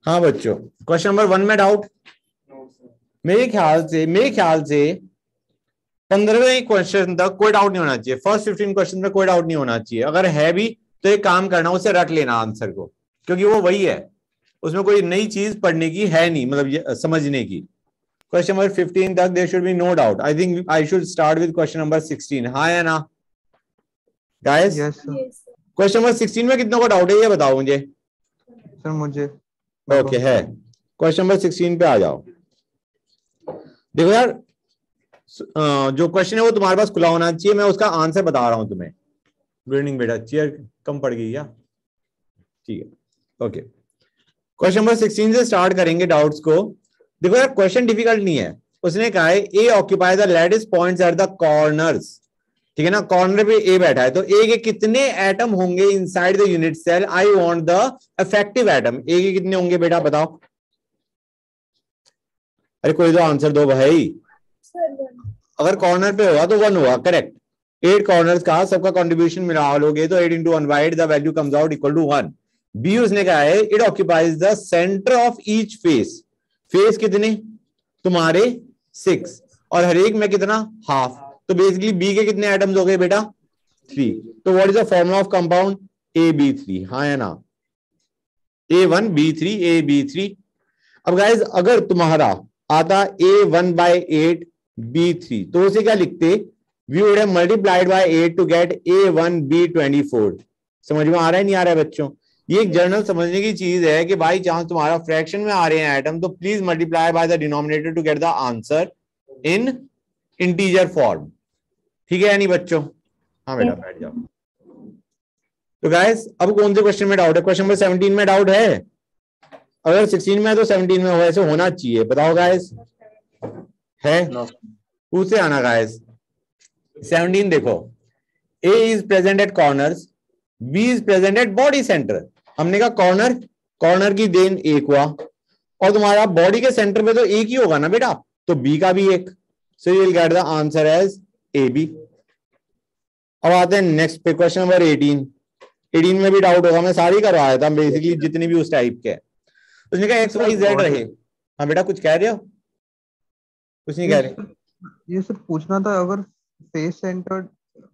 हाँ बच्चों, question number 1 में डाउट? मेरे ख्याल से 15वें क्वेश्चन तक कोई डाउट नहीं होना चाहिए। फर्स्ट 15 क्वेश्चन में कोई डाउट नहीं होना चाहिए। अगर है भी तो एक काम करना, उसे रट लेना आंसर को, क्योंकि वो वही है, उसमें कोई नई चीज पढ़ने की है नहीं, मतलब समझने की। क्वेश्चन नंबर 15 तक there should be no doubt. I think I should start with question number 16। हाँ या ना guys? Yes sir. Question number 16 में कितनों को डाउट है ये बताओ मुझे। सर मुझे ओके है। क्वेश्चन नंबर 16 पे आ जाओ। देखो यार, जो क्वेश्चन है वो तुम्हारे पास खुला होना चाहिए। मैं उसका आंसर बता रहा हूं तुम्हें। गुड इवनिंग बेटा, चेयर कम पड़ गई क्या? ठीक है, ओके। क्वेश्चन नंबर 16 से स्टार्ट करेंगे डाउट्स को। देखो यार, क्वेश्चन डिफिकल्ट नहीं है। उसने कहा है A occupy the lattice points at the corners. ठीक है ना, कॉर्नर पे ए बैठा है, तो ए के कितने एटम होंगे inside the unit cell? I want the effective atom. A के कितने होंगे बेटा बताओ। अरे कोई तो आंसर दो भाई। अगर कॉर्नर पे होगा तो 1 होगा, करेक्ट। 8 कॉर्नर्स का सबका कंट्रीब्यूशन मिला लोगे तो 8 into 1 wide the value comes out equal to 1। B उसने कहा है it occupies the centre of each face. Face कितने तुम्हारे 6, और हर एक में कितना हाफ। तो बेसिकली बी के कितने एटम्स हो गए बेटा 3। तो what is the formula of compound? AB3। हाँ या ना? A1B3 AB3। अब गाइज अगर तुम्हारा आता A1/8 B3 तो उसे क्या लिखते? We would have multiplied by 8 to get A1B24। समझ में आ रहा है नहीं आ रहा है बच्चों? ये एक जनरल समझने की चीज है कि बाई चांस तुम्हारा फ्रैक्शन में आ रहे हैं आइटम, तो please multiply by the denominator to get the answer in integer form. ठीक है या नहीं बच्चों? हाँ बेटा बैठ जाओ। तो गाइस अब कौन से क्वेश्चन में डाउट है? क्वेश्चन नंबर 17 में डाउट है? अगर 16 में है तो 17 में ऐसे होना चाहिए। बताओ गाइस, है? पूछ से आना गाइस। 17 देखो, A is present eight corners, B is present at body centre. हमने कहा कॉर्नर की देन 1 हुआ, और तुम्हारा बॉडी के सेंटर पे तो 1 ही होगा ना बेटा, तो B का भी 1। So you will get the answer as AB। अब आते हैं नेक्स्ट पे, क्वेश्चन नंबर 18 में भी डाउट होगा, मैं सारी करवाया था बेसिकली जितनी भी उस टाइप के। उसने कहा XYZ रहे। हाँ बेटा कुछ कह रहे हो? कुछ नहीं कह रहे? ये सब पूछना था, अगर फेस सेंटर्ड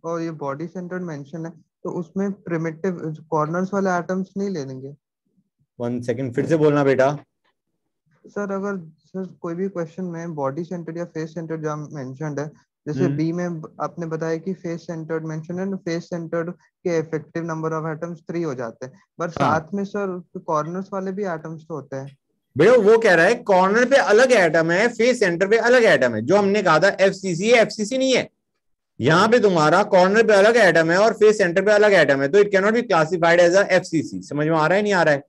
और ये बॉडी सेंटर्ड मेंशन है तो उसमें प्रिमिटिव कॉर्नर्स वाले एटम्स नहीं ले लेंगे? 1 सेकंड फिर से बोलना बेटा। सर अगर सर कोई भी क्वेश्चन में बॉडी सेंटर्ड या फेस सेंटर्ड जहाँ मेंशन्ड है, जैसे बी में आपने बताया कि फेस सेंटर्ड मेंशन है, फेस सेंटर्ड के इफेक्टिव नंबर ऑफ एटम्स 3 हो जाते हैं, पर साथ में सर कॉर्नर्स वाले भी एटम्स तो होते हैं। बेटा वो कह रहा है कॉर्नर पे अलग एटम है, फेस सेंटर पे अलग एटम है। जो हमने कहा था FCC है, FCC नहीं है। यहाँ पे तुम्हारा कॉर्नर पे अलग एटम है और फेस सेंटर पे अलग एटम है, तो it can not be classified as a FCC। समझ में आ रहा है नहीं आ रहा है?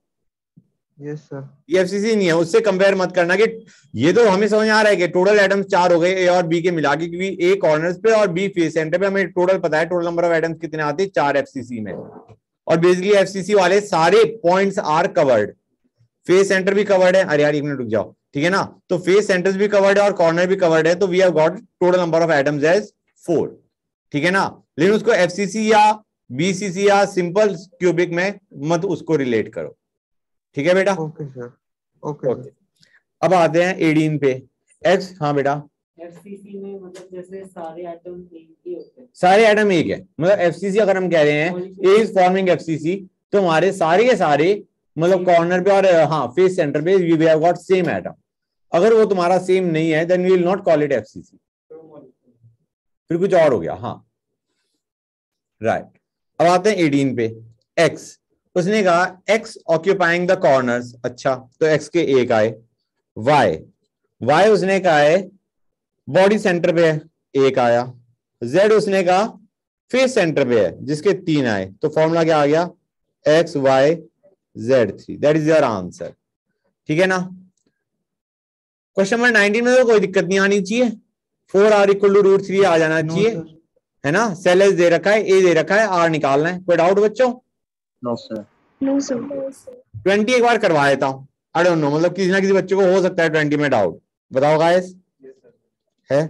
Yes sir. ये FCC नहीं है, उससे कंपेयर मत करना। कि ये तो हमें समझ आ रहा है कि टोटल एटम्स 4 हो गए A और B के मिला के, क्योंकि A कॉर्नर्स पे और B फेस सेंटर पे। हमें टोटल पता है, टोटल नंबर ऑफ एटम्स कितने आते हैं 4 FCC में। और बेसिकली FCC वाले सारे points are covered. Face centre भी कवर्ड है। अरे यार 1 मिनट रुक जाओ, ठीक है ना? तो फेस सेंटर्स भी कवर्ड है और कॉर्नर भी कवर्ड है, तो we have got total number of atoms as 4। ठीक है ना? लेकिन उसको FCC या BCC या सिंपल क्यूबिक में मत उसको रिलेट करो। ठीक है बेटा? Okay sir. Okay sir. अब आते हैं 18 पे। X, हाँ बेटा। FCC में मतलब जैसे सारे एटम एक ही होते हैं। सारे एटम एक है, मतलब FCC अगर हम कह रहे हैं A इज फॉर्मिंग FCC, तो हमारे सारे के सारे मतलब कॉर्नर पे और हाँ फेस सेंटर पे we have got same atom. अगर वो तुम्हारा सेम नहीं है then we will not call it FCC, फिर कुछ और हो गया। हाँ राइट। अब आते हैं 18 पे। X, उसने कहा X ऑक्यूपाइंग द कॉर्नर्स। अच्छा, तो X के 1 आए। Y उसने कहा है बॉडी सेंटर पे है, 1 आया। Z उसने कहा फेस सेंटर पे है, जिसके 3 आए। तो फॉर्मूला क्या आ गया? XYZ3। That is your answer. ठीक है ना? क्वेश्चन नंबर 19 में तो कोई दिक्कत नहीं आनी चाहिए। 4R = √3 आ जाना चाहिए, है ना? सेल एस दे रखा है, A दे रखा है, R निकालना है। कोई डाउट बच्चों? No sir. 20 एक बार करवा देता हूं। आई डोंट नो, मतलब किसी ना किसी बच्चे को हो सकता है 20 में डाउट। बताओ गाइस, है?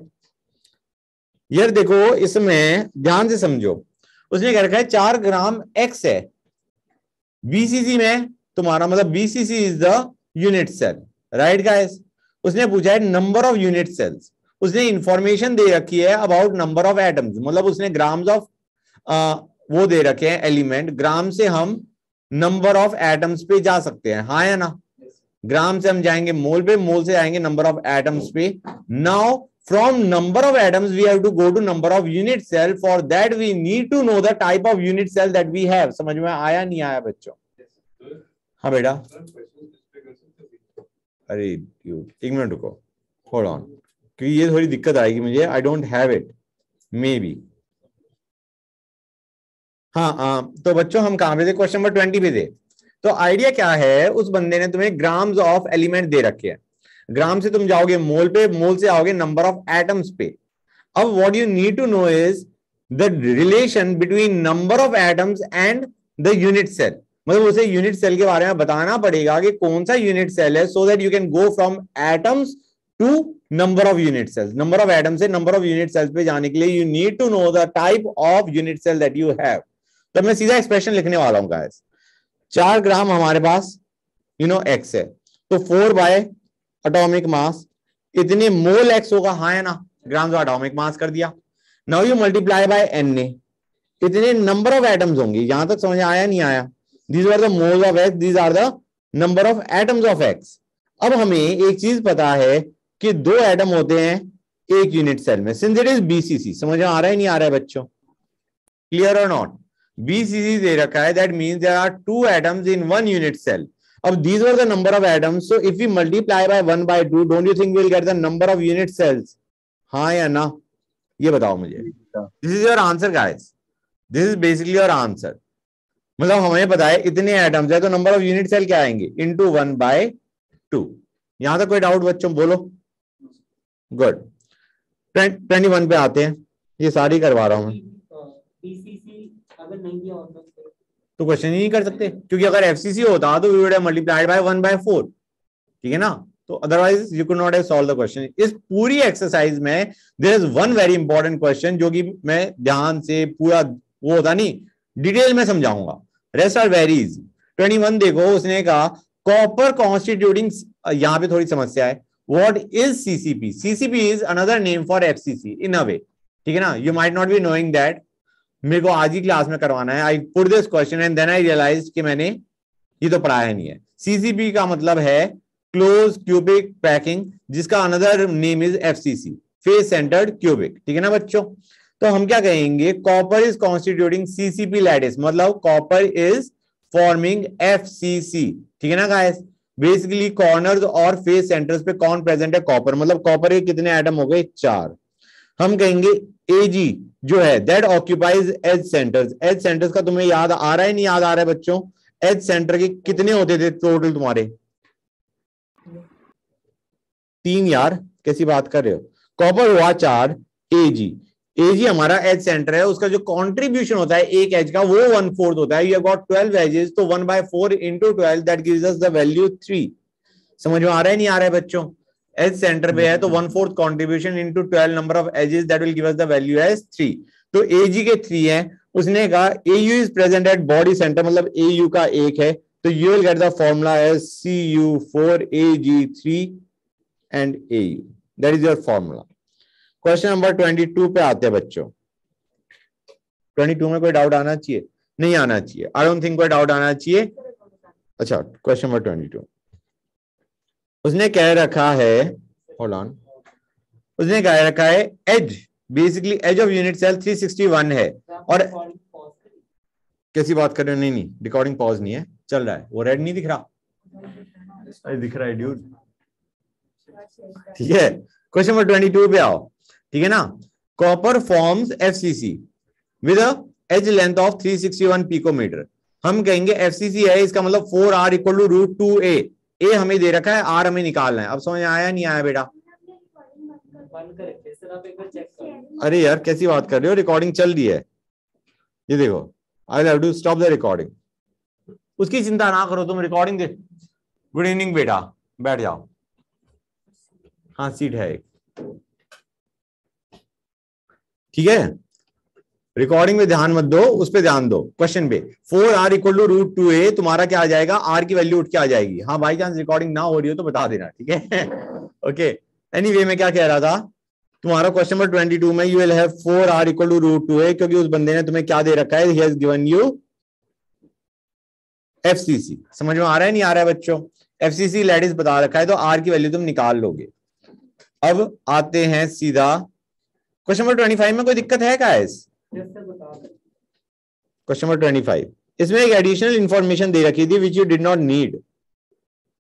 यार देखो इसमें ध्यान से समझो। उसने कह रखा है 4 ग्राम X है। BCC में तुम्हारा मतलब BCC is the unit cell, right guys. उसने पूछा है नंबर ऑफ यूनिट सेल्स, उसने इंफॉर्मेशन दे रखी है अबाउट नंबर ऑफ एटम्स, मतलब उसने ग्राम्स ऑफ वो दे रखे हैं एलिमेंट, ग्राम से हम नंबर ऑफ एटम्स पे जा सकते हैं, हाँ या ना। ग्राम से हम जाएंगे मोल पे, मोल से आएंगे नंबर ऑफ एटम्स पे। Now from number of atoms we have to go to number of unit cell, for that we need to know the type of unit cell that we have. समझ में आया नहीं आया बच्चों? हाँ बेटा, अरे एक मिनट रुको, होल्ड ऑन, क्योंकि ये थोड़ी दिक्कत आएगी मुझे, I don't have it may be. हाँ तो बच्चों हम कहां पे थे? क्वेश्चन नंबर 20 पे थे। तो आइडिया क्या है, उस बंदे ने तुम्हें ग्राम्स ऑफ एलिमेंट दे रखे हैं, ग्राम से तुम जाओगे मोल पे, मोल से आओगे नंबर ऑफ एटम्स पे। अब what you need to know is the relation between number of atoms and the unit cell, मतलब उसे यूनिट सेल के बारे में बताना पड़ेगा कि कौन सा यूनिट सेल है, so that you can go from atoms to number of unit cells. Number of atom से नंबर ऑफ यूनिट सेल्स पे जाने के लिए you need to know the type of unit cell that you have. तो मैं सीधा expression लिखने वाला हूं गाइस। 4 ग्राम हमारे पास एक्स है, तो 4 बाय एटॉमिक मास, इतने मोल एक्स होगा, हाँ या ना, ग्राम एटॉमिक मास कर दिया। Now you multiply by N A, इतने नंबर ऑफ एटम्स होंगे। यहां तक समझ आया नहीं आया? These are the moles of X, these are the number of atoms of X. अब हमें एक चीज पता है कि 2 एटम होते हैं एक यूनिट सेल में, सिंस इट इज बीसीसी। समझ में आ रहा है नहीं आ रहा है बच्चों? क्लियर और नॉट? बीसीसी दे रखा है, that means there are 2 atoms in 1 unit cell. अब these were the number of atoms, so if we multiply by 1 by 2, don't you think we'll get the number of unit cells? हाँ या ना, ये बताओ मुझे। This is your answer guys, this is basically your answer। मतलब हमें पता है इतने एटम्स है, तो नंबर ऑफ यूनिट सेल क्या आएंगे? Into 1 by 2। यहां तक कोई डाउट बच्चों? बोलो। गुड। 21 पे आते हैं, ये सारी करवा रहा हूं मैं। अगर नहीं दिया तो क्वेश्चन ही नहीं कर सकते, क्योंकि अगर एफसीसी होता तो we would have multiplied by 1 by 4, ठीक है ना। तो otherwise you could not have solve the question. इस पूरी एक्सरसाइज में there is one very important question, जो कि मैं ध्यान से पूरा वो होता नहीं, डिटेल में समझाऊंगा, रेस्ट आर वेरी इजी। 21 देखो, उसने कहा कॉपर कॉन्स्टिट्यूटिंग, यहां पे थोड़ी समस्या है, what is CCP? CCP is another name for FCC in a way, ठीक है ना। You might not be knowing that, मेरे को आज ही क्लास में करवाना है। I put this question and then I realize कि मैंने ये तो पढ़ाया नहीं है। सीसीपी का मतलब है क्लोज क्यूबिक पैकिंग, जिसका another name is FCC, face centred cubic, ठीक है ना बच्चों। तो हम क्या कहेंगे? Copper is constituting CCP lattice, मतलब कॉपर इज फॉर्मिंग एफसीसी, ठीक है ना गाइस। बेसिकली कॉर्नर्स और फेस सेंटर्स पे कौन प्रेजेंट है? कॉपर। मतलब कॉपर के कितने एटम हो गए? 4। हम कहेंगे एजी जो है that occupies edge centres. Edge centres का तुम्हें याद आ रहा है नहीं याद आ रहा है बच्चों? एज सेंटर के कितने होते थे टोटल तुम्हारे? 3 यार, कैसी बात कर रहे हो? कॉपर हुआ 4, एजी, एजी हमारा एज सेंटर है, उसका जो कंट्रीब्यूशन होता है एक एज का वो 1/4 होता है। यू हैव गॉट 12 एजेस, तो 1/4 into 12 that gives us the value 3। समझ में आ रहा है नहीं आ रहा है बच्चों? एज सेंटर पे है तो 1/4 contribution into 12 number of edges, that will give us the value as 3। तो एजी के 3 है। उसने कहा AU is present at body centre, मतलब एयू का 1 है, तो you will get the formula as Cu4Ag3 and AU, that is your formula. Question number 22 पे आते हैं बच्चों। 22 में कोई डाउट आना चाहिए? नहीं आना चाहिए, आई डोंट थिंक कोई डाउट आना चाहिए। अच्छा, क्वेश्चन नंबर 22 उसने कह रखा है, होल्ड ऑन, उसने कह रखा है edge, basically edge of unit cell 361 है। और कैसी बात कर रहे हो? नहीं नहीं, रिकॉर्डिंग पॉज नहीं है, चल रहा है। वो रेड नहीं दिख रहा? अरे दिख रहा है ड्यूड, ठीक है। क्वेश्चन नंबर 22 पे आओ, ठीक है ना। Copper forms FCC with a edge length of 361 picometre. हम कहेंगे एफसीसी है, इसका मतलब 4r इक्वल टू √2a। ए हमें दे रखा है, आर हमें निकालना है। अब समझ आया नहीं आया बेटा? अरे यार कैसी बात कर रहे हो, रिकॉर्डिंग चल रही है, ये देखो। I have to stop the recording. उसकी चिंता ना करो तुम, रिकॉर्डिंग दे। गुड इवनिंग बेटा, बैठ जाओ। हाँ सीट है एक, ठीक है। रिकॉर्डिंग में ध्यान मत दो, उस पे ध्यान दो क्वेश्चन पे। 4r equal to root 2a, तुम्हारा क्या आ जाएगा, r की वैल्यू उठ के आ जाएगी। हाँ बाई चांस रिकॉर्डिंग ना हो रही हो तो बता देना, ठीक है। ओके एनीवे मैं क्या कह रहा था, तुम्हारा क्वेश्चन नंबर 22 में you will have 4r equal to root 2a, क्योंकि उस बंदे ने तुम्हें क्या दे रखा है, he has given you FCC। समझ में आ रहा है नहीं आ रहा है बच्चों, FCC लैटिस बता रखा है, तो r की वैल्यू तुम निकाल लोगे। अब आते हैं सीधा क्वेश्चन नंबर 25 में, कोई दिक्कत है गाइस? क्वेश्चन नंबर 25, इसमें एक एडिशनल इंफॉर्मेशन दे रखी थी which you did not need,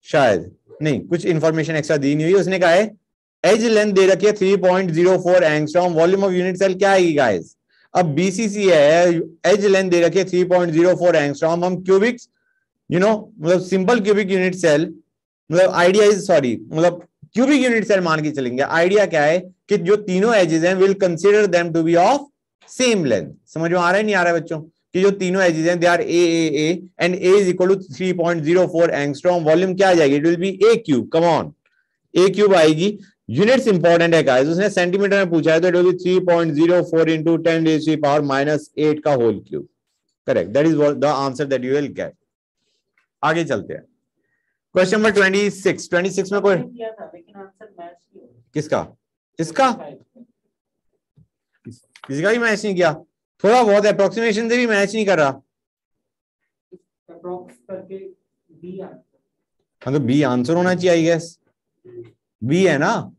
शायद नहीं, कुछ इंफॉर्मेशन एक्स्ट्रा दी नहीं हुई। उसने कहा है एज लेंथ दे रखी है 3.04 angstrom, volume of unit cell क्या आएगी गाइस? अब BCC है, एज लेंथ दे रखी है 3.04 एंगस्ट्रॉम, हम क्यूबिक मतलब सिंपल क्यूबिक यूनिट सेल, मतलब आइडिया इज सॉरी मतलब क्यूबिक यूनिट सेल मान के चलेंगे। आइडिया क्या है कि जो तीनों एजेस हैं will consider them to be of same length. समझ में आ रहा है नहीं आ रहा है बच्चों, कि जो तीनों एजेस हैं they are a and a is equal to 3.04 angstrom, volume क्या आ जाएगी, it will be a cube. Come on, a cube आएगी। यूनिट्स इंपॉर्टेंट है गाइस, उसने सेंटीमीटर में पूछा है तो it will be 3.04 into 10 raised to the power -8 का whole cube. Correct, that is the answer that you will get. आगे चलते हैं क्वेश्चन नंबर 26 में कोई किया था लेकिन आंसर मैच नहीं हो रहा। किसका, इसका किसी का भी मैच नहीं किया, थोड़ा बहुत अप्रोक्सीमेशन से भी मैच नहीं कर रहा। अप्रॉक्स करके बी आंसर, हाँ तो बी आंसर होना चाहिए आई गेस, बी है ना,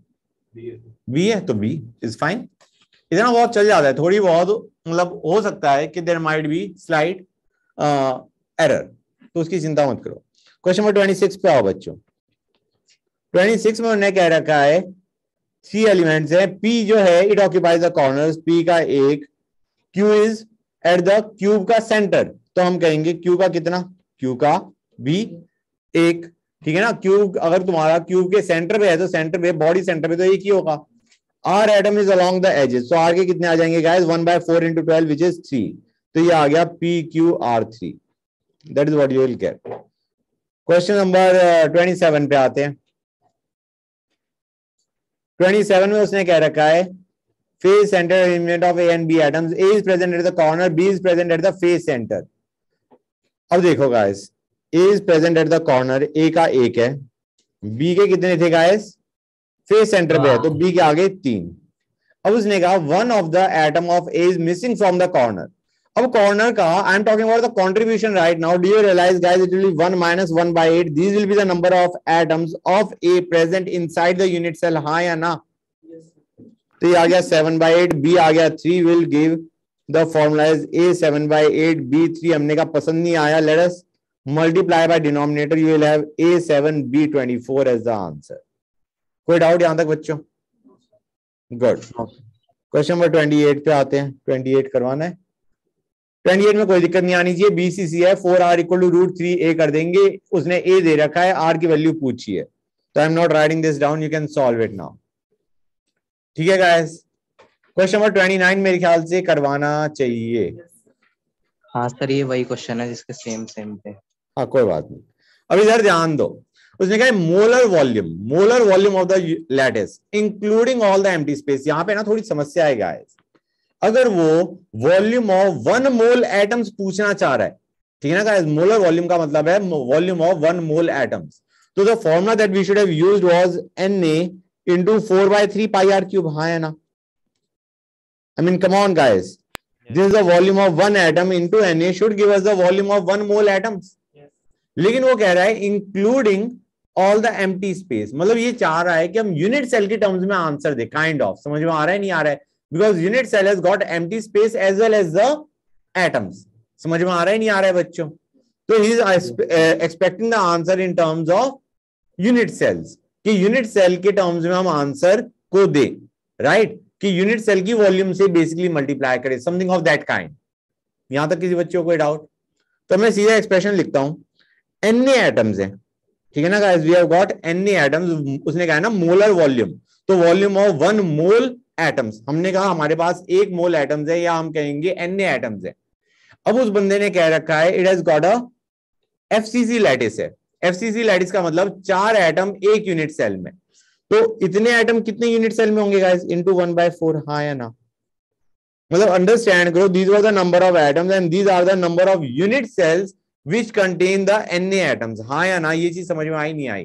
बी है तो बी इज फाइन। इतना बहुत चल जाता है, थोड़ी बहुत मतलब हो सकता है कि there might be slight error, तो उसकी चिंता मत करो। क्वेश्चन नंबर 26 पे आओ बच्चों। 26 में उन्होंने कह रखा है 3 एलिमेंट्स है, P जो है it occupies the corners, P का एक, Q is at the cube का सेंटर, तो हम कहेंगे Q का कितना, Q का भी एक, ठीक है ना। क्यूब अगर तुम्हारा क्यूब के सेंटर पे है तो सेंटर पे, बॉडी सेंटर पे तो एक ही होगा। R atom is along the edges, तो R के कितने आ जाएंगे गाइस, 1/4 into 12 which is 3, तो ये आ गया PQR3, that is what you will gate. Question number 27 पे आते हैं। 27 में उसने कह रखा है face centre arrangement of A and B atoms, A is present at the corner, B is present at the face center। अब देखो guys, A is present at the corner, A का एक है, B के कितने थे गाइस, फेस सेंटर पे है तो B के आगे 3। अब उसने कहा one of the atom of A is missing from the corner। अब कॉर्नर का I am talking about the contribution right now, do you realise guys it will be 1 - 1/8, this will be the number of atoms of A present inside the unit cell, हाँ या ना? तो ये आ गया 7/8, B आ गया 3, will give the formula is A 7/8 B 3। हमने कहा पसंद नहीं आया, let us multiply by denominator, you will have A 7 B 24 as the answer. कोई डाउट यहां तक बच्चों? गुड। क्वेश्चन नंबर 28 पे आते हैं, 28 करवाना है। 28 में कोई दिक्कत नहीं आनी चाहिए, BCC है, 4r equal to root 3a कर देंगे, उसने a दे रखा है, r की वैल्यू पूछी है, तो I am not writing this down, you can solve it now, ठीक है गाइस। क्वेश्चन नंबर 29 मेरे ख्याल से करवाना चाहिए। हाँ सर, ये वही क्वेश्चन है जिसके सेम पे। हाँ कोई बात नहीं, अब इधर ध्यान दो। उसने कहा molar volume of the lattice including all the empty space. यहां पे ना थोड़ी समस्या है गाइस, अगर वो वॉल्यूम ऑफ 1 मोल एटम्स पूछना चाह रहा है, ठीक है ना गाइस, मोलर वॉल्यूम का मतलब है वॉल्यूम ऑफ 1 मोल एटम्स, तो the formula that we should have used was Na into 4/3 pi r cube, हाँ है ना? I mean come on guys, this is the volume of 1 atom into Na should give us the volume of 1 mole atoms। लेकिन वो कह रहा है including all the empty space, मतलब ये चाह रहा है कि हम यूनिट सेल के टर्म्स में आंसर दे, काइंड ऑफ। समझ में आ रहा है नहीं आ रहा है? Because unit cell has got empty space as well as the atoms. समझ में आ रहा है नहीं आ रहा है बच्चों? तो he is expecting the answer in terms of unit cells, कि यूनिट सेल के टर्म्स में हम आंसर को दे, राइट, कि यूनिट सेल की वॉल्यूम से बेसिकली मल्टीप्लाई करे, समथिंग ऑफ दैट काइंड। यहां तक किसी बच्चों को कोई डाउट? तो मैं सीधा एक्सप्रेशन लिखता हूं, Na एटम्स है, ठीक है ना guys, we have got Na atoms. उसने कहा ना मोलर वॉल्यूम, तो वॉल्यूम ऑफ 1 मोल एटम्स, हमने कहा हमारे पास 1 मोल एटम्स है, या हम कहेंगे Na एटम्स है। अब उस बंदे ने कह रखा है it has got a FCC lattice है। FCC लैटिस का मतलब 4 एटम एक यूनिट सेल में, तो इतने एटम कितने यूनिट सेल में होंगे गाइस, इनटू 1/4, हाँ या ना? मतलब अंडरस्टैंड करो, these were the number of atoms and these are the number of unit cells which contain the Na atoms. हाँ या ना, ये चीज समझ में आई नहीं आई?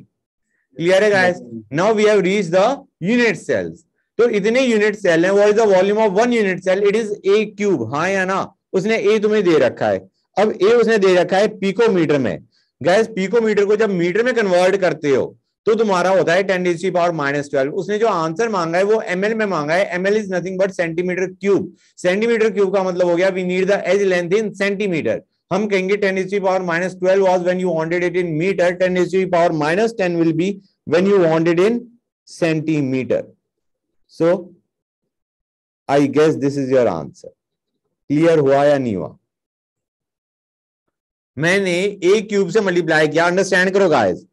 क्लियर है guys? Now we have reach the unit cells. तो इतने यूनिट सेल हैं, what is the volume of one unit cell? It is a cube. हाँ या ना? उसने ए तुम्हें दे रखा है। अब ए उसने दे रखा है पिकोमीटर में। गाइस पिकोमीटर को जब मीटर में कन्वर्ट करते हो तो तुम्हारा होता है 10⁻⁻12। उसने जो आंसर मांगा है वो ml में मांगा है। ml is nothing but centimetre cube. Centimetre cube का मतलब हो गया we need the edge length in centimetre. हम कहेंगे 10⁻⁻12 was when you wanted it in meter, 10⁻⁻10 will be when you want it in centimeter. So I guess this is your answer. Clear हुआ या नहीं हुआ? मैंने ए क्यूब से multiply किया। Understand करो guys,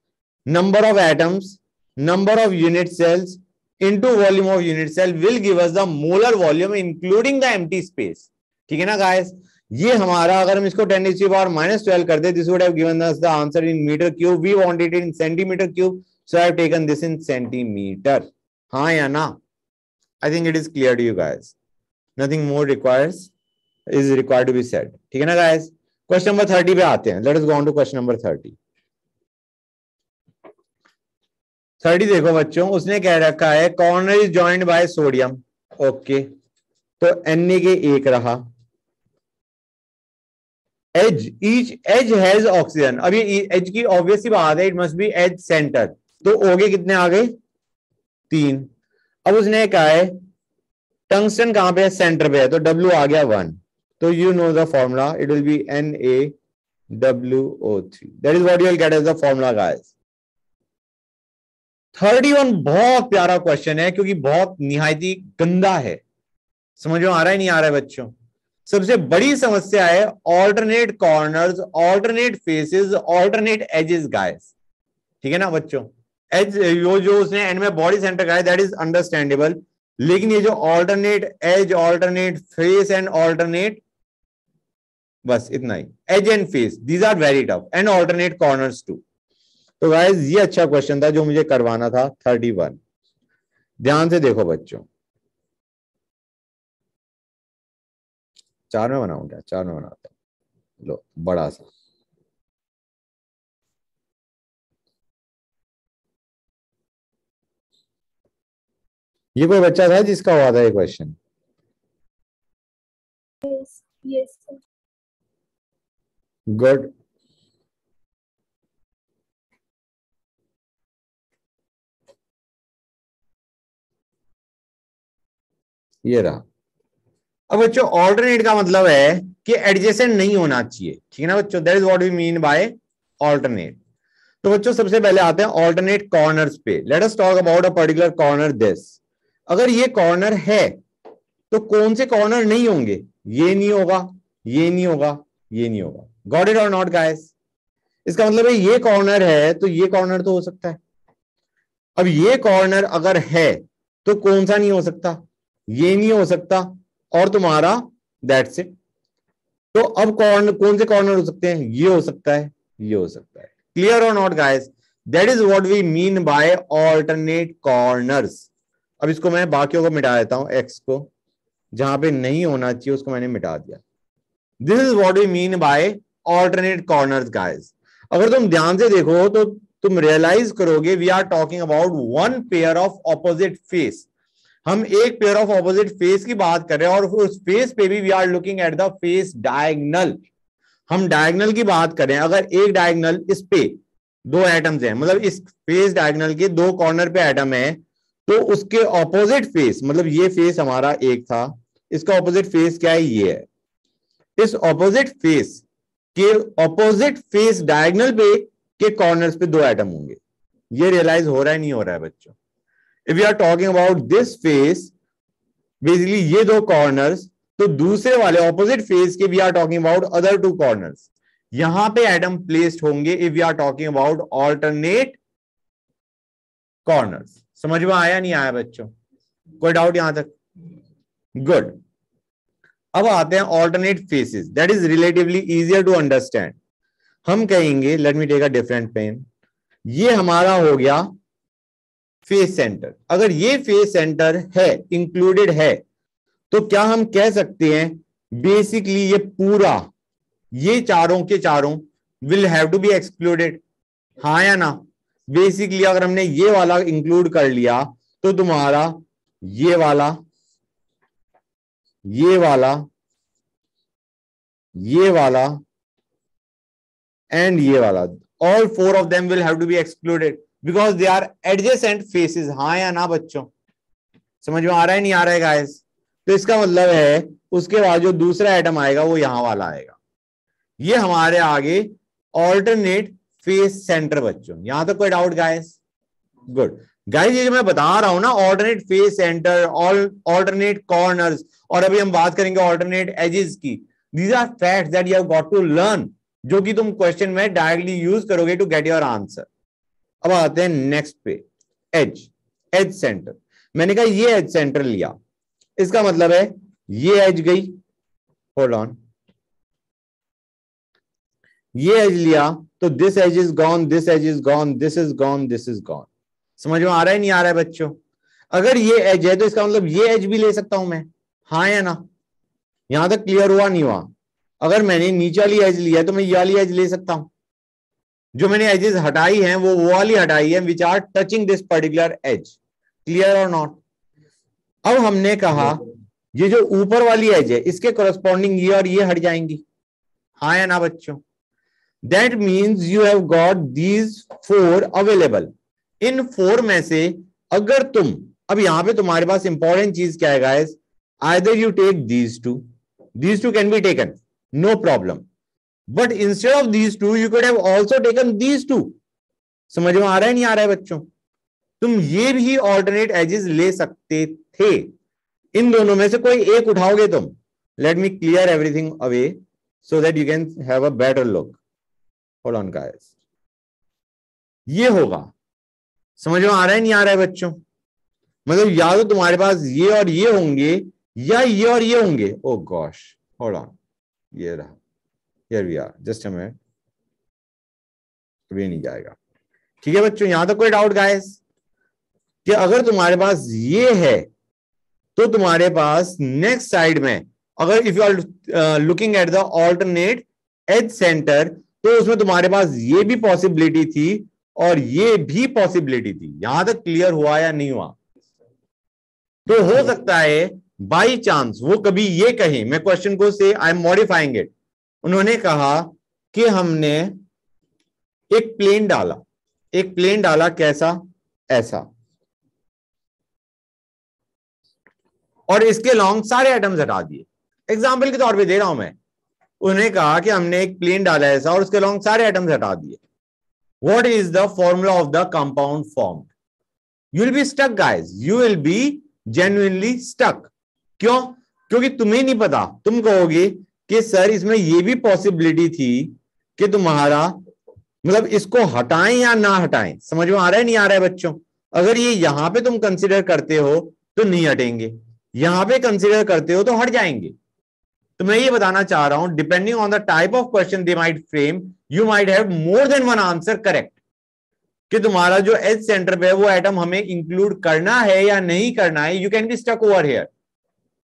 number of atoms, number of unit cells into volume of unit cell will give us the molar volume including the empty space. ठीक है ना गाइस? ये हमारा, अगर हम इसको 10⁻⁻12 कर दे, this would have given us the answer in metre cube. We want it in centimetre cube, so I have taken this in centimetre. हाँ या ना? I think it is clear to you guys. Nothing more is required to be said. ठीक है ना guys? Question number 30 पे आते हैं। Let us go on to question number 30। 30 देखो बच्चों, उसने कह रखा है corner is joined by sodium. Okay, तो Na के एक रहा। Edge, each edge has oxygen. अब ये एज की ऑब्वियस सी बात है, it must be edge centre. तो ओगे कितने आ गए? 3। अब उसने कहा है टंगस्टन कहां पे है? सेंटर पे है, तो W आ गया 1। तो you know the formula, it will be NaWO3. That is what you will get as the formula guys. 31 बहुत प्यारा क्वेश्चन है क्योंकि बहुत निहायती गंदा है। समझ में आ रहा है नहीं आ रहा है बच्चों? सबसे बड़ी समस्या है alternate corners, alternate faces, alternate edges guys. ठीक है ना बच्चों? एज जो उसने एंड में बॉडी सेंटर का है दैट इज अंडरस्टैंडेबल, लेकिन ये जो alternate edge, alternate face and alternate, बस इतना ही, edge and face, these are very tough, and alternate corners too. तो गाइस ये अच्छा क्वेश्चन था जो मुझे करवाना था 31। ध्यान से देखो बच्चों, 4 में बनाऊं क्या? 4 में बनाते हैं। लो बड़ा सा, ये कोई बच्चा था जिसका हुआ था ये क्वेश्चन? Yes, sir. गुड। ये रहा। अब बच्चों ऑल्टरनेट का मतलब है कि एडजेसेंट नहीं होना चाहिए। ठीक है ना बच्चों? That is what we mean by alternate. तो बच्चों सबसे पहले आते हैं ऑल्टरनेट कॉर्नर्स पे। Let us talk about a particular corner this. अगर ये कॉर्नर है तो कौन से कॉर्नर नहीं होंगे? ये नहीं होगा, ये नहीं होगा, ये नहीं होगा। गॉट इट और नॉट गाइस? इसका मतलब है ये कॉर्नर है तो ये कॉर्नर तो हो सकता है। अब ये कॉर्नर अगर है तो कौन सा नहीं हो सकता? ये नहीं हो सकता, और तुम्हारा दैट्स इट। तो अब कौन से कॉर्नर हो सकते हैं? ये हो सकता है, ये हो सकता है। क्लियर और not guys? That is what we mean by alternate corners. अब इसको मैं बाकियों को मिटा देता हूं, एक्स को, जहां पे नहीं होना चाहिए उसको मैंने मिटा दिया। This is what we mean by alternate corners guys. अगर तुम ध्यान से देखो तो तुम रियलाइज करोगे we are talking about one pair of opposite face. हम एक पेयर ऑफ ऑपोजिट फेस की बात कर रहे हैं, और उस फेस पे भी we are looking at the face diagonal. हम डायगनल की बात कर रहे हैं। अगर एक डायगनल, इस पे 2 एटम्स हैं, मतलब इस फेस डायगनल के 2 कॉर्नर पे एटम है, तो उसके ऑपोजिट फेस, मतलब ये फेस हमारा एक था, इसका ऑपोजिट फेस क्या है? ये है। इस ऑपोजिट फेस के ऑपोजिट फेस डायगनल पे के कॉर्नर्स पे 2 एटम होंगे। ये रियलाइज हो रहा है नहीं हो रहा है बच्चों? If you are talking about this face, basically ये 2 कॉर्नर्स, तो दूसरे वाले ऑपोजिट फेस के we are talking about other 2 corners. यहां पे एटम प्लेस्ड होंगे if we are talking about alternate corners. समझ में आया नहीं आया बच्चों? कोई डाउट यहां तक? गुड। अब आते हैं alternate faces. That is relatively easier to understand. हम कहेंगे, let me take a different pen, ये हमारा हो गया फेस सेंटर। अगर ये फेस सेंटर है, इंक्लूडेड है, तो क्या हम कह सकते हैं बेसिकली ये पूरा, ये चारों के चारों will have to be excluded, हाँ या ना? बेसिकली अगर हमने ये वाला इंक्लूड कर लिया तो तुम्हारा ये वाला, ये वाला, ये वाला एंड ये वाला, all four of them will have to be excluded because they are adjacent faces, हाँ या ना बच्चों? समझ में आ रहा है नहीं आ रहा है गाइस? तो इसका मतलब है उसके बाद जो दूसरा एटम आएगा वो यहां वाला आएगा, ये हमारे आगे ऑल्टरनेट फेस सेंटर बच्चों। यहां तक कोई डाउट गाइस? गुड गाइस, ये जो मैं बता रहा हूं ना, alternate face centre, alternate corners, और अभी हम बात करेंगे ऑल्टरनेट एजेस की, these are facts that you have got to learn, जो कि तुम क्वेश्चन में डायरेक्टली यूज करोगे टू गेट योर आंसर। अब आते हैं नेक्स्ट पे, एज, एज सेंटर। मैंने कहा ये एज सेंटर लिया, इसका मतलब है ये एज गई, होल्ड ऑन, ये एज लिया तो this edge is gone, this edge is gone, this is gone, this is gone. समझ में आ रहा है नहीं आ रहा है बच्चों? अगर ये एज है तो इसका मतलब ये एज भी ले सकता हूं मैं, हाँ या ना? यहां तक क्लियर हुआ नहीं हुआ? अगर मैंने नीचे वाली एज लिया तो मैं ये वाली एज ले सकता हूं, जो मैंने एजेस हटाई हैं वो वाली हटाई है which are touching this particular edge, clear और नॉट? अब हमने कहा ये जो ऊपर वाली एज है इसके करस्पॉन्डिंग ये और ये हट जाएंगी, हाँ या ना बच्चों? That means you have got these four available. In four में से अगर तुम, अब यहां पे तुम्हारे पास इंपॉर्टेंट चीज क्या है guys, either you take these two can be taken, no problem, but instead of these two you could have also taken these two. समझ में आ रहा है नहीं आ रहा है बच्चों? तुम ये भी ऑल्टरनेट एजेस ले सकते थे, इन दोनों में से कोई एक उठाओगे तुम। Let me clear everything away so that you can have a better look. Hold on guys, ये होगा। समझ में आ रहा है नहीं आ रहा है बच्चों? मतलब या तो तुम्हारे पास ये और ये होंगे या ये और ये होंगे। ओ गॉश, होल्ड ऑन, ये रहा, here we are, just a minute, अभी नहीं जाएगा। ठीक है बच्चों, यहां तक कोई डाउट गाइस? कि अगर तुम्हारे पास ये है तो तुम्हारे पास नेक्स्ट साइड में, अगर if you are looking at the alternate edge centre, तो उसमें तुम्हारे पास ये भी पॉसिबिलिटी थी और ये भी पॉसिबिलिटी थी। यहां तक क्लियर हुआ या नहीं हुआ? तो हो सकता है बाई चांस वो कभी ये कहें, मैं क्वेश्चन को से आई एम मॉडिफाइंग इट, उन्होंने कहा कि हमने एक प्लेन डाला, एक प्लेन डाला कैसा, ऐसा, और इसके लॉन्ग सारे एटम्स हटा दिए। एग्जाम्पल के तौर पे दे रहा हूं मैं, उन्होंने कहा कि हमने एक प्लेन डाला ऐसा और उसके लॉन्ग सारे एटम्स हटा दिए। What is the formula of the compound formed? You will be stuck guys, you will be genuinely stuck. क्यों? क्योंकि तुम्हें नहीं पता, तुम कहोगे कि सर इसमें यह भी पॉसिबिलिटी थी कि तुम्हारा मतलब इसको हटाएं या ना हटाएं। समझ में आ रहा है नहीं आ रहा है बच्चों? अगर ये यहां पे तुम कंसिडर करते हो तो नहीं हटेंगे, यहां पे कंसिडर करते हो तो हट जाएंगे। तो मैं ये बताना चाह रहा हूं, depending on the type of question they might frame, you might have more than one answer correct, कि तुम्हारा जो एज सेंटर पे है वो एटम हमें इंक्लूड करना है या नहीं करना है। You can be stuck over here,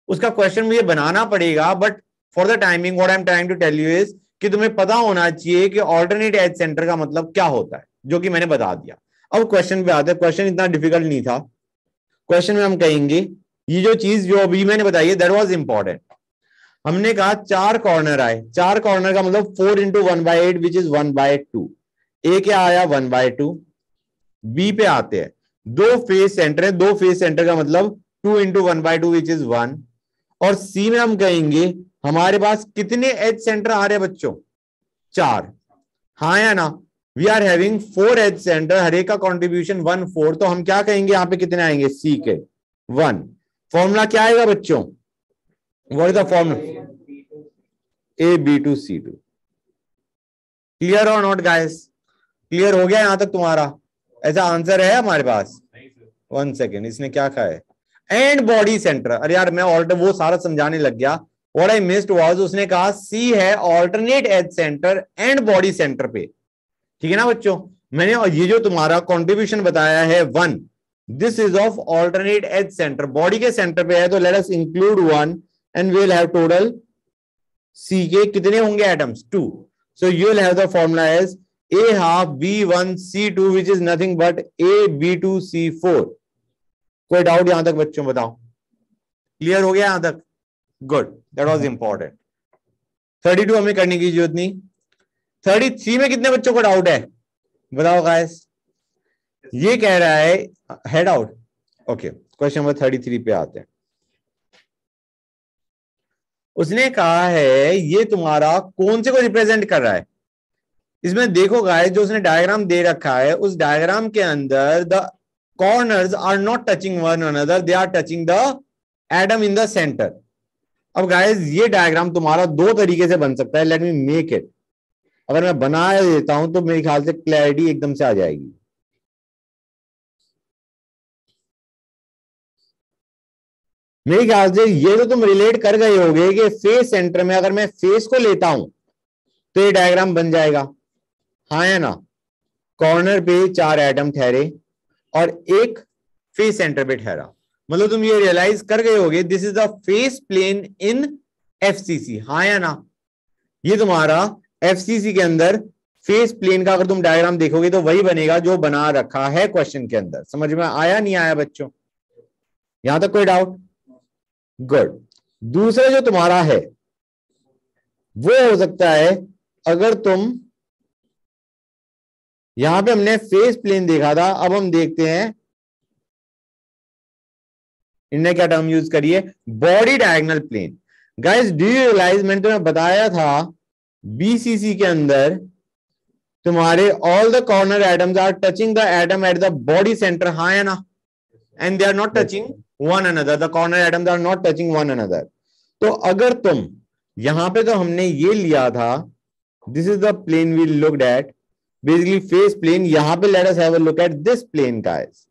उसका क्वेश्चन मुझे बनाना पड़ेगा, but for the timing what I am trying to tell you is कि तुम्हें पता होना चाहिए कि ऑल्टरनेट एज सेंटर का मतलब क्या होता है, जो कि मैंने बता दिया। अब क्वेश्चन पे आते हैं। क्वेश्चन इतना डिफिकल्ट नहीं था। क्वेश्चन में हम कहेंगे ये जो चीज जो अभी मैंने बताई है दैट वाज इंपॉर्टेंट। हमने कहा चार कॉर्नर आए, चार कॉर्नर का मतलब 4 इंटू 1/8 विच इज 1/2। ए क्या आया 1/2। बी पे आते हैं, दो फेस सेंटर है, दो फेस सेंटर का मतलब 2 इंटू 1/2 विच इज 1। और सी में हम कहेंगे हमारे पास कितने एज सेंटर आ रहे हैं बच्चों? 4, हाँ या ना? We are having 4 edge centre, हर एक का कॉन्ट्रीब्यूशन 1/4। तो हम क्या कहेंगे यहाँ पे कितने आएंगे? सी के 1। फॉर्मूला क्या आएगा बच्चों? What is the formula? AB2C2। Clear और नॉट गाइस? क्लियर हो गया यहां तक तुम्हारा? ऐसा आंसर है हमारे पास? 1 सेकेंड, इसने क्या कहा है? And body centre. अरे यार मैं ऑल्टर वो सारा समझाने लग गया। व्हाट आई मिस्ड वाज, उसने कहा सी है alternate edge centre and body centre पे। ठीक है ना बच्चों? मैंने और ये जो तुम्हारा कंट्रीब्यूशन बताया है 1, this is of alternate edge centre, body के सेंटर पे है, तो let us include 1 and we will have total C के कितने होंगे atoms, 2. So you will have the formula as A½ B1 C2 which is nothing but AB2 C4. कोई doubt यहां तक बच्चों, बताओ, क्लियर हो गया यहां तक? Good, that was important. 32 हमें करने की जरूरत नहीं. 33 में कितने बच्चों को डाउट है, बताओ गाइस. ये कह रहा है head out. Okay, question number 33 पे आते हैं. उसने कहा है ये तुम्हारा कौन से को रिप्रेजेंट कर रहा है. इसमें देखो गाइस, जो उसने डायग्राम दे रखा है उस डायग्राम के अंदर the corners are not touching one another, they are touching the atom in the centre. अब गाइस ये डायग्राम तुम्हारा दो तरीके से बन सकता है. Let me make it. अगर मैं बना देता हूं तो मेरे ख्याल से क्लैरिटी एकदम से आ जाएगी. मेरे ख्याल से ये तो तुम रिलेट कर गए होगे कि फेस सेंटर में अगर मैं फेस को लेता हूं तो ये डायग्राम बन जाएगा, हाँ या ना. कॉर्नर पे 4 एटम ठहरे और एक फेस सेंटर पे ठहरा. मतलब तुम ये रियलाइज कर गए होगे this is the face plane in FCC, हाँ या ना. ये तुम्हारा एफसीसी के अंदर फेस प्लेन का अगर तुम डायग्राम देखोगे तो वही बनेगा जो बना रखा है क्वेश्चन के अंदर. समझ में आया नहीं आया बच्चों, यहां तक कोई डाउट? गुड. दूसरा जो तुम्हारा है वो हो सकता है, अगर तुम यहां पे हमने फेस प्लेन देखा था, अब हम देखते हैं इनने क्या टर्म यूज करी है, body diagonal plane. Guys do you realise, मैंने तुम्हें बताया था बीसीसी के अंदर तुम्हारे all the corner atoms are touching the atom at the body centre, हाँ या ना. And they are not touching one another, the corner atoms are not touching one another. तो अगर तुम यहां पे, तो हमने ये लिया था, this is the plane we looked at, basically face plane. यहां पे let us have a look at this plane guys.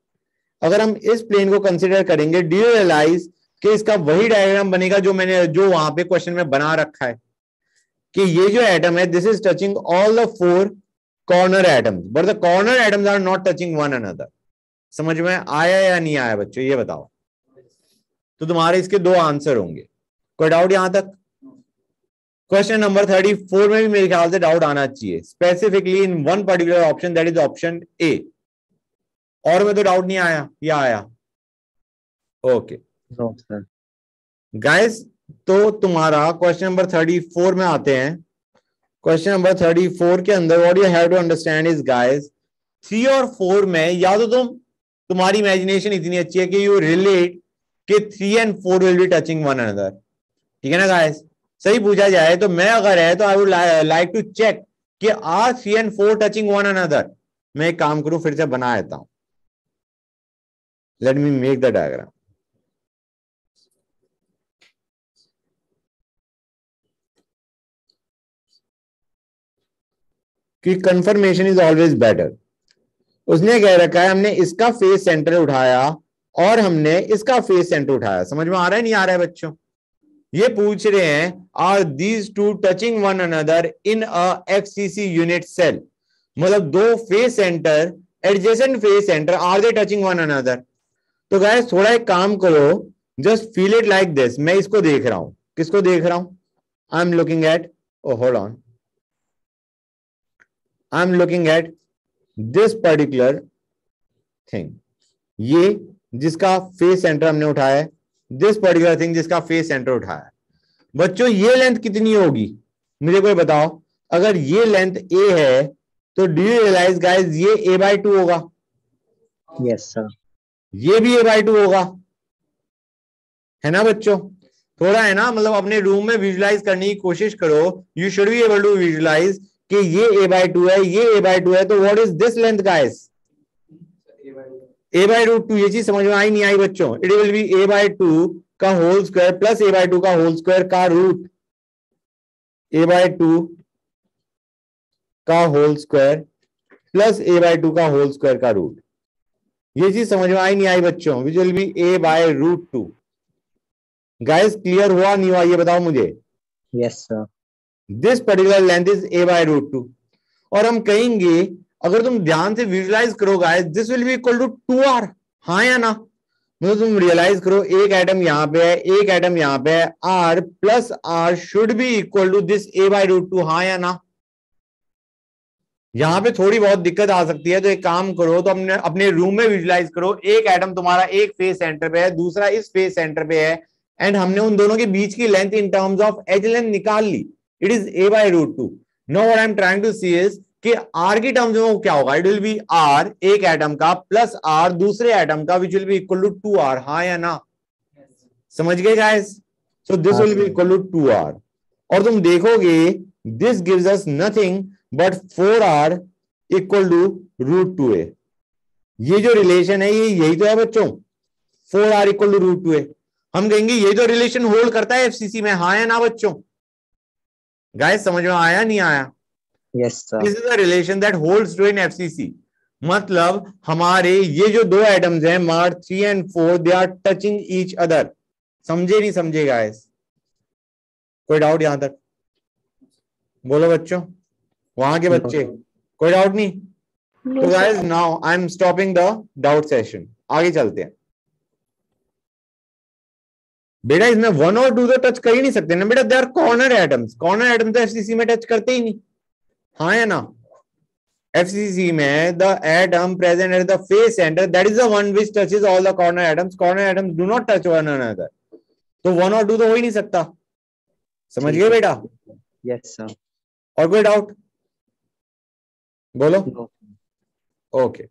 अगर हम इस प्लेन को कंसीडर करेंगे, डू यू रियलाइज कि इसका वही डायग्राम बनेगा जो वहां पे क्वेश्चन में बना रखा है, कि ये जो एटम है this is touching all the 4 corner atoms but the corner atoms are not touching one another. समझ में आया या नहीं आया बच्चों, ये बताओ. तो तुम्हारे इसके 2 आंसर होंगे. कोई डाउट यहां तक? क्वेश्चन नंबर 34 में भी मेरे ख्याल से डाउट आना चाहिए, specifically in one particular option, that is option A. और में तो डाउट नहीं आया या आया? ओके गाइस, तो तुम्हारा क्वेश्चन नंबर 34 में आते हैं. क्वेश्चन नंबर 34 के अंदर what you have to understand is guys, 3 और 4 में या तो तुम्हारी इमेजिनेशन इतनी अच्छी है कि यू रिलेट कि 3 and 4 will be touching one another. ठीक है ना गाइस? सही पूछा जाए तो मैं अगर है तो I would like to check कि are 3 and 4 touching one another. मैं एक काम करूं, फिर से बना देता हूं. Let me make the diagram. कि कंफर्मेशन इज ऑलवेज बेटर. उसने कह रखा है हमने इसका फेस सेंटर उठाया और हमने इसका फेस सेंटर उठाया. समझ में आ रहा है नहीं आ रहा है बच्चों? ये पूछ रहे हैं are these two touching one another in a FCC unit cell. मतलब 2 face centre, adjacent face centre, are they touching one another. तो गाइस थोड़ा एक काम करो, just feel it like this. मैं इसको देख रहा हूं. किसको देख रहा हूं? I am looking at, oh hold on, I am looking at this particular thing. ये जिसका फेस सेंटर हमने उठाया है, दिस पर्टिकुलर थिंग जिसका फेस सेंटर उठाया है. बच्चों ये लेंथ कितनी होगी मुझे कोई बताओ? अगर ये लेंथ a है तो डू यू रियलाइज गाइस ये a/2 होगा? Yes sir. ये भी a/2 होगा, है ना बच्चों? थोड़ा है ना, मतलब अपने रूम में विजुलाइज करने की कोशिश करो. You should be able to visualise कि ये a/2 है, ये a/2 है. तो what is this length guys? a/√2. ये चीज समझ में आई नहीं आई बच्चों? इट विल बी a/2 का होल स्क्वायर प्लस a/2 का होल स्क्वायर का रूट, a/2 का होल स्क्वायर प्लस a/2 का होल स्क्वायर का रूट. ये चीज समझ में आई नहीं आई बच्चों? विच will B a/√2. Guys clear हुआ नहीं हुआ ये बताओ मुझे? Yes sir. This particular length is a/√2. और हम कहेंगे, अगर तुम ध्यान से विजुलाइज करो guys, this will be equal to 2r. हाँ या ना? मतलब तुम रियलाइज करो, एक एटम यहाँ पे है, एक एटम यहाँ पे है, R plus R should be equal to this A/√2, हाँ या ना? यहां पे थोड़ी बहुत दिक्कत आ सकती है, तो एक काम करो, तो अपने रूम में विजुलाइज करो, एक एटम तुम्हारा एक फेस सेंटर पे है, दूसरा इस फेस सेंटर पे है, एंड हमने उन दोनों के बीच की length in terms of H length निकाल ली, it is A/√2। Now what I am trying to see is कि R की टर्म्स में वो क्या होगा, इट विल बी R एक एटम का प्लस R दूसरे एटम का, which will be equal to 2R, हाँ या ना? समझ गए guys? So this will be equal to 2R, और तुम देखोगे this gives us nothing but 4R equal to √2A। ये जो रिलेशन है, ये यही तो है बच्चों, 4R इक्वल टू √2A। हम कहेंगे ये जो रिलेशन होल्ड करता है एफसीसी में, हाँ या ना बच्चों? गाइस समझ में आया नहीं आया? Yes sir. This is a relation that holds true in FCC. मतलब हमारे ये जो दो एटम्स हैं mark 3 and 4, they are touching each other. समझे नहीं समझे गाइस? कोई डाउट यहां तक? बोलो बच्चों, वहां के बच्चे, कोई डाउट नहीं? तो guys now I am stopping the doubt session, आगे चलते हैं। बेटा इसमें 1 और 2 तो टच कर ही नहीं सकते ना बेटा, they are corner atoms, corner atom तो एफसीसी में टच करते ही नहीं, हाँ या ना? एफसीसी में the atom present at the face centre, that is the one which touches all the corner atoms, corner atoms do not touch one another. तो 1 और 2 तो हो ही नहीं सकता। समझ गए बेटा? Yes sir. और कोई डाउट? बोलो। ओके